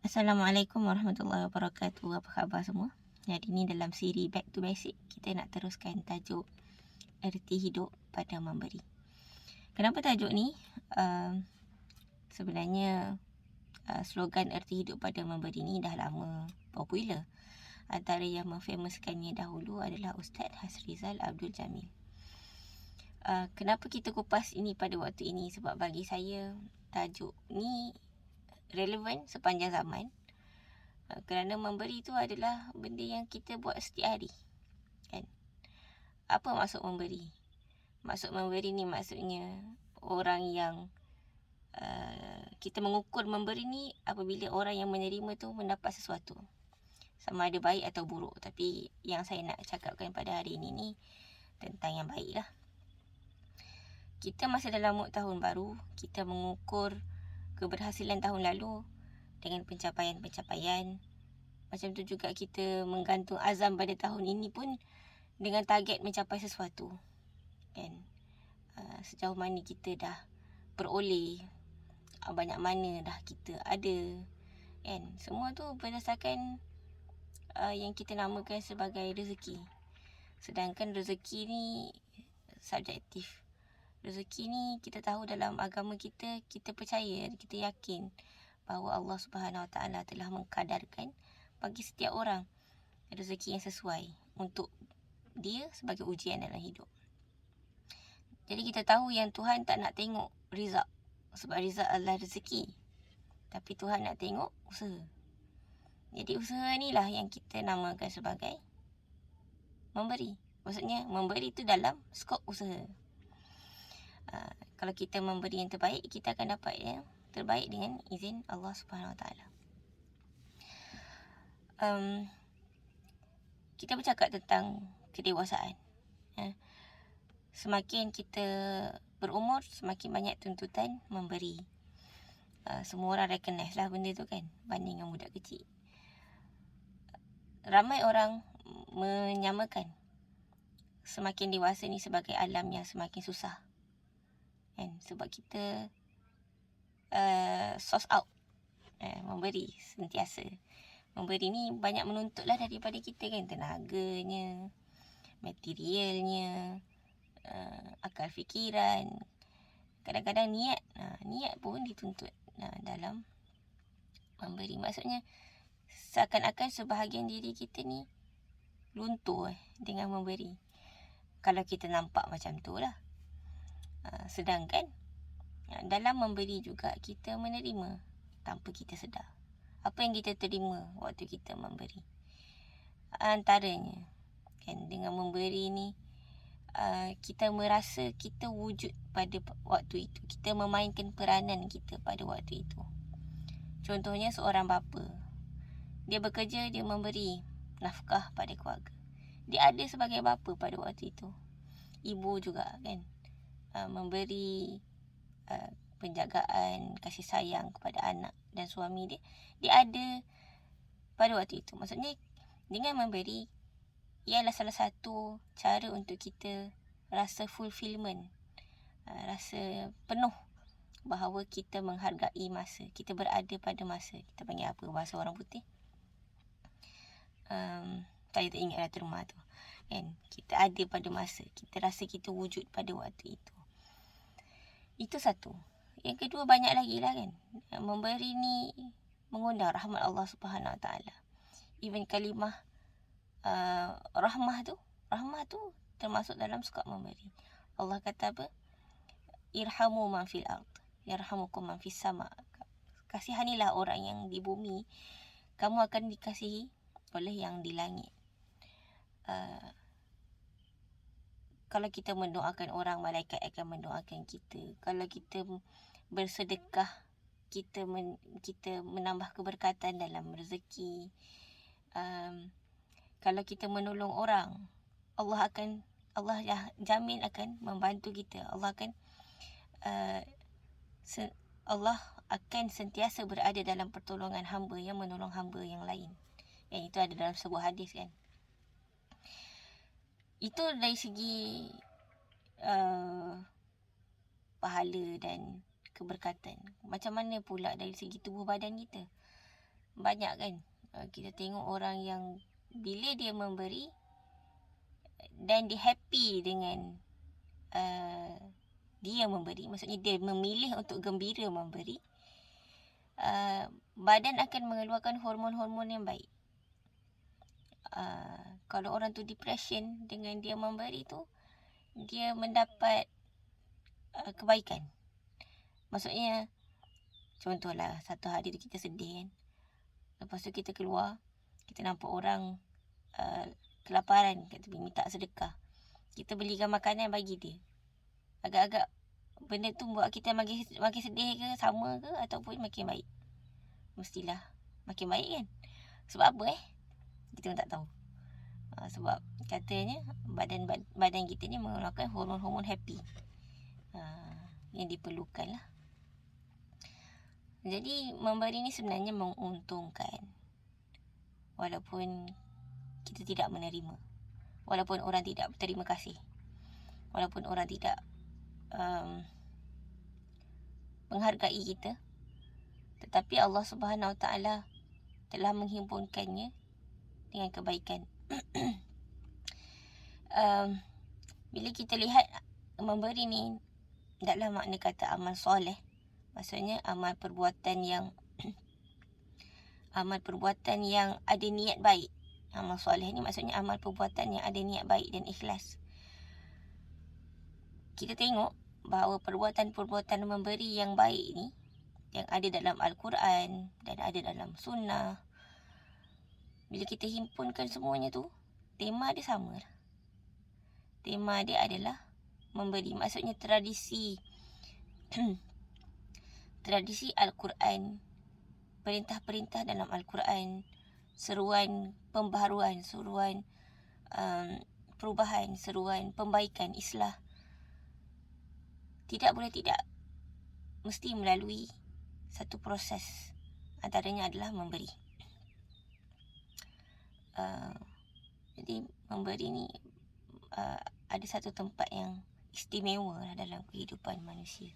Assalamualaikum warahmatullahi wabarakatuh. Apa khabar semua? Jadi ni dalam siri Back to Basic, kita nak teruskan tajuk erti hidup pada memberi. Kenapa tajuk ni? Sebenarnya slogan erti hidup pada memberi ni dah lama popular. Antara yang memfamouskannya dahulu adalah Ustaz Hasrizal Abdul Jamil. Kenapa kita kupas ini pada waktu ini? Sebab bagi saya tajuk ni relevan sepanjang zaman. Kerana memberi itu adalah benda yang kita buat setiap hari, kan? Apa maksud memberi? Maksud memberi ni maksudnya orang yang kita mengukur memberi ni apabila orang yang menerima tu mendapat sesuatu, sama ada baik atau buruk. Tapi yang saya nak cakapkan pada hari ini ni tentang yang baik lah. Kita masa dalam mood tahun baru, kita mengukur keberhasilan tahun lalu dengan pencapaian-pencapaian. Macam tu juga kita menggantung azam pada tahun ini pun dengan target mencapai sesuatu, kan? Sejauh mana kita dah beroleh, banyak mana dah kita ada, kan? Semua tu berdasarkan yang kita namakan sebagai rezeki. Sedangkan rezeki ni subjektif. Rezeki ni kita tahu dalam agama kita, kita percaya, kita yakin bahawa Allah Subhanahu Wa Taala telah mengkadarkan bagi setiap orang rezeki yang sesuai untuk dia sebagai ujian dalam hidup. Jadi kita tahu yang Tuhan tak nak tengok rizak, sebab rizak adalah rezeki. Tapi Tuhan nak tengok usaha. Jadi usaha ni lah yang kita namakan sebagai memberi. Maksudnya memberi itu dalam skop usaha. Kalau kita memberi yang terbaik, kita akan dapat yang terbaik dengan izin Allah Subhanahu Wa Taala. Kita bercakap tentang kedewasaan. Semakin kita berumur, semakin banyak tuntutan memberi. Semua orang recognize lah benda tu, kan, banding dengan budak kecil. Ramai orang menyamakan semakin dewasa ni sebagai alam yang semakin susah, kan? Sebab kita source out, memberi sentiasa. Memberi ni banyak menuntut lah daripada kita, kan? Tenaganya, materialnya, akal fikiran, kadang-kadang niat. Niat pun dituntut dalam memberi. Maksudnya seakan-akan sebahagian diri kita ni luntur dengan memberi, kalau kita nampak macam tu lah. Sedangkan dalam memberi juga kita menerima tanpa kita sedar. Apa yang kita terima waktu kita memberi? Antaranya, kan, dengan memberi ni kita merasa kita wujud pada waktu itu. Kita memainkan peranan kita pada waktu itu. Contohnya seorang bapa, dia bekerja, dia memberi nafkah pada keluarga. Dia ada sebagai bapa pada waktu itu. Ibu juga, kan, memberi penjagaan, kasih sayang kepada anak dan suami dia. Dia ada pada waktu itu. Maksudnya dengan memberi, ialah salah satu cara untuk kita rasa fulfillment, rasa penuh bahawa kita menghargai masa, kita berada pada masa. Kita panggil apa bahasa orang putih? Saya tak ingat rata rumah tu, kan? Kita ada pada masa, kita rasa kita wujud pada waktu itu. Itu satu. Yang kedua, banyak lagi lah, kan? Memberi ni mengundang rahmat Allah Subhanahu Wa Taala. Even kalimah rahmah tu termasuk dalam skop memberi. Allah kata apa? Irhamu man fil ard, yarhamukum man fis sama. Kasihanilah orang yang di bumi, kamu akan dikasihi oleh yang di langit. Kalau kita mendoakan orang, malaikat akan mendoakan kita. Kalau kita bersedekah, kita menambah keberkatan dalam rezeki. Kalau kita menolong orang, Allah jamin akan membantu kita. Allah akan sentiasa berada dalam pertolongan hamba yang menolong hamba yang lain. Yang itu ada dalam sebuah hadis, kan. Itu dari segi pahala dan keberkatan. Macam mana pula dari segi tubuh badan kita? banyak kan. Kita tengok orang yang bila dia memberi dan dia happy dengan dia memberi, maksudnya dia memilih untuk gembira memberi, badan akan mengeluarkan hormon-hormon yang baik. Kalau orang tu depression, dengan dia memberi tu, dia mendapat kebaikan. Maksudnya, contohlah satu hari tu kita sedih kan, lepas tu kita keluar, kita nampak orang kelaparan kat tepi, minta sedekah, kita belikan makanan bagi dia. Agak-agak benda tu buat kita makin sedih ke, sama ke, ataupun makin baik? Mestilah makin baik kan. Sebab apa kita pun tak tahu. Sebab katanya badan kita ni mengeluarkan hormon-hormon happy yang diperlukan lah. Jadi memberi ni sebenarnya menguntungkan, walaupun kita tidak menerima, walaupun orang tidak berterima kasih, walaupun orang tidak menghargai kita, tetapi Allah Subhanahu Wa Taala telah menghimpunkannya dengan kebaikan. Bila kita lihat memberi ni dalam makna kata amal soleh, maksudnya amal perbuatan yang ada niat baik. Amal soleh ni maksudnya amal perbuatan yang ada niat baik dan ikhlas. Kita tengok bahawa perbuatan-perbuatan memberi yang baik ni, yang ada dalam Al-Quran dan ada dalam sunnah, bila kita himpunkan semuanya tu, tema dia sama. Tema dia adalah memberi. Maksudnya tradisi tradisi Al-Quran, perintah-perintah dalam Al-Quran, seruan pembaharuan, seruan perubahan, seruan pembaikan, islah, tidak boleh tidak, mesti melalui satu proses. Antaranya adalah memberi. Jadi memberi ni ada satu tempat yang istimewa dalam kehidupan manusia.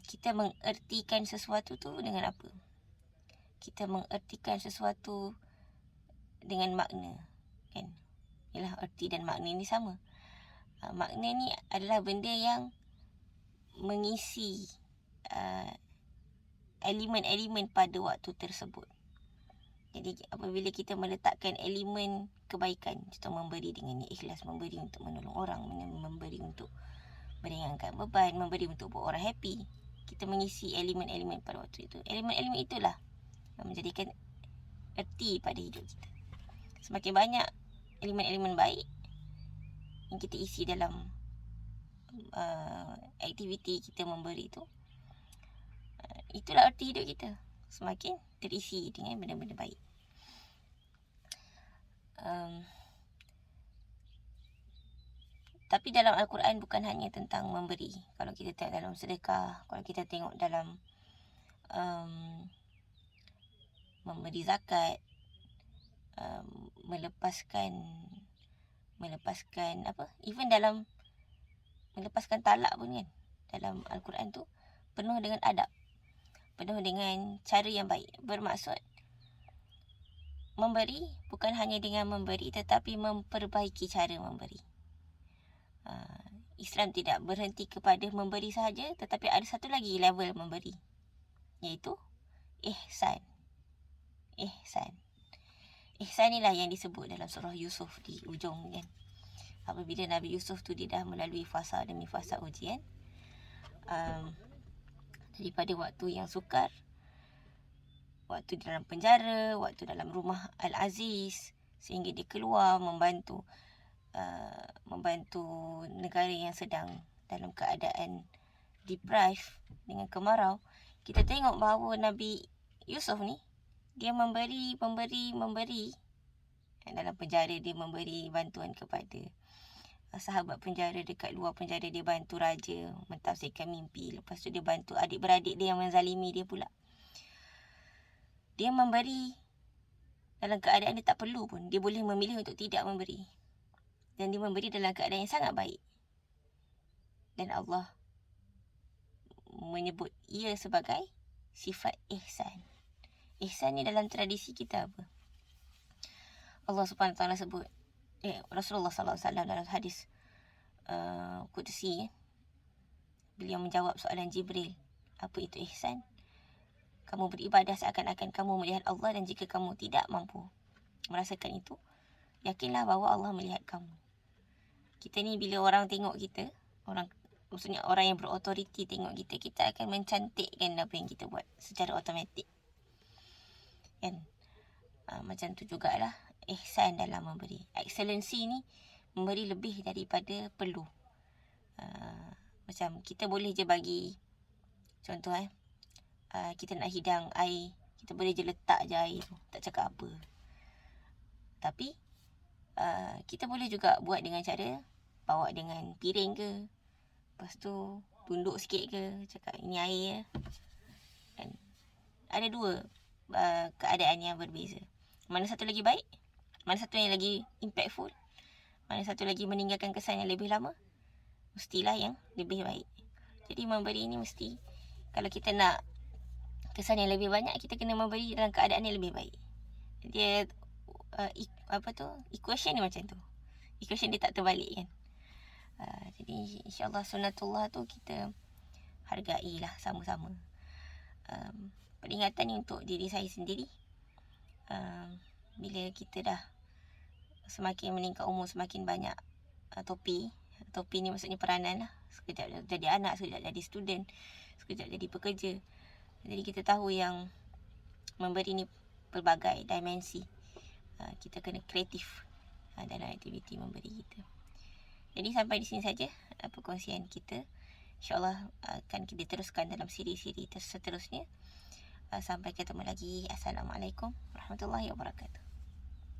Kita mengertikan sesuatu tu dengan apa? Kita mengertikan sesuatu dengan makna, kan? Yalah, erti dan makna ni sama. Makna ni adalah benda yang mengisi elemen-elemen pada waktu tersebut. Jadi apabila kita meletakkan elemen kebaikan, contoh memberi dengan ikhlas, memberi untuk menolong orang, memberi untuk meringankan beban, memberi untuk buat orang happy, kita mengisi elemen-elemen pada waktu itu. Elemen-elemen itulah yang menjadikan erti pada hidup kita. Semakin banyak elemen-elemen baik yang kita isi dalam aktiviti kita memberi itu, itulah erti hidup kita, semakin terisi dengan benda-benda baik. Tapi dalam Al-Quran bukan hanya tentang memberi. Kalau kita tengok dalam sedekah, kalau kita tengok dalam memberi zakat, melepaskan apa, even dalam melepaskan talak pun kan, dalam Al-Quran tu penuh dengan adab, penuh dengan cara yang baik. Bermaksud memberi bukan hanya dengan memberi, tetapi memperbaiki cara memberi. Islam tidak berhenti kepada memberi sahaja, tetapi ada satu lagi level memberi, iaitu ihsan. Ihsan inilah yang disebut dalam surah Yusuf di ujung kan. Apabila Nabi Yusuf tu dia dah melalui fasa demi fasa ujian, daripada waktu yang sukar, waktu dalam penjara, waktu dalam rumah Al-Aziz, sehingga dia keluar membantu negara yang sedang dalam keadaan deprived dengan kemarau. Kita tengok bahawa Nabi Yusuf ni, dia memberi. Dalam penjara dia memberi bantuan kepada sahabat penjara, dekat luar penjara dia bantu raja mentafsirkan mimpi. Lepas tu dia bantu adik-beradik dia yang menzalimi dia pula. Dia memberi dalam keadaan dia tak perlu pun. Dia boleh memilih untuk tidak memberi. Dan dia memberi dalam keadaan yang sangat baik. Dan Allah menyebut ia sebagai sifat ihsan. Ihsan ni dalam tradisi kita apa? Allah Subhanahu Wa Taala sebut, Rasulullah SAW dalam hadis Qudsi, beliau menjawab soalan Jibril, apa itu ihsan? Kamu beribadah seakan-akan kamu melihat Allah, dan jika kamu tidak mampu merasakan itu, yakinlah bahawa Allah melihat kamu. Kita ni bila orang tengok kita, maksudnya orang yang berautoriti tengok kita, kita akan mencantikkan apa yang kita buat secara automatik. Kan? Macam tu jugalah ihsan dalam memberi. Excellency ni memberi lebih daripada perlu. Macam kita boleh je bagi, contoh kita nak hidang air, kita boleh je letak je air tu, tak cakap apa. Tapi kita boleh juga buat dengan cara bawa dengan piring ke, lepas tu tunduk sikit ke, cakap ini air ya. Dan ada dua keadaan yang berbeza. Mana satu lagi baik, mana satu yang lagi impactful, mana satu lagi meninggalkan kesan yang lebih lama, mestilah yang lebih baik. Jadi memberi ni mesti, kalau kita nak kesan yang lebih banyak, kita kena memberi dalam keadaan yang lebih baik. Dia equation ni macam tu. Equation dia tak terbalik kan. Jadi insyaAllah sunnatullah tu kita hargailah sama-sama. Peringatan ni untuk diri saya sendiri. Bila kita dah semakin meningkat umur, semakin banyak topi ni maksudnya peranan lah. Sekejap jadi anak, sekejap jadi student, sekejap jadi pekerja. Jadi kita tahu yang memberi ni pelbagai dimensi. Kita kena kreatif dalam aktiviti memberi kita. Jadi sampai di sini saja perkongsian kita. InsyaAllah akan kita teruskan dalam siri-siri seterusnya. Sampai ketemu lagi. Assalamualaikum warahmatullahi wabarakatuh.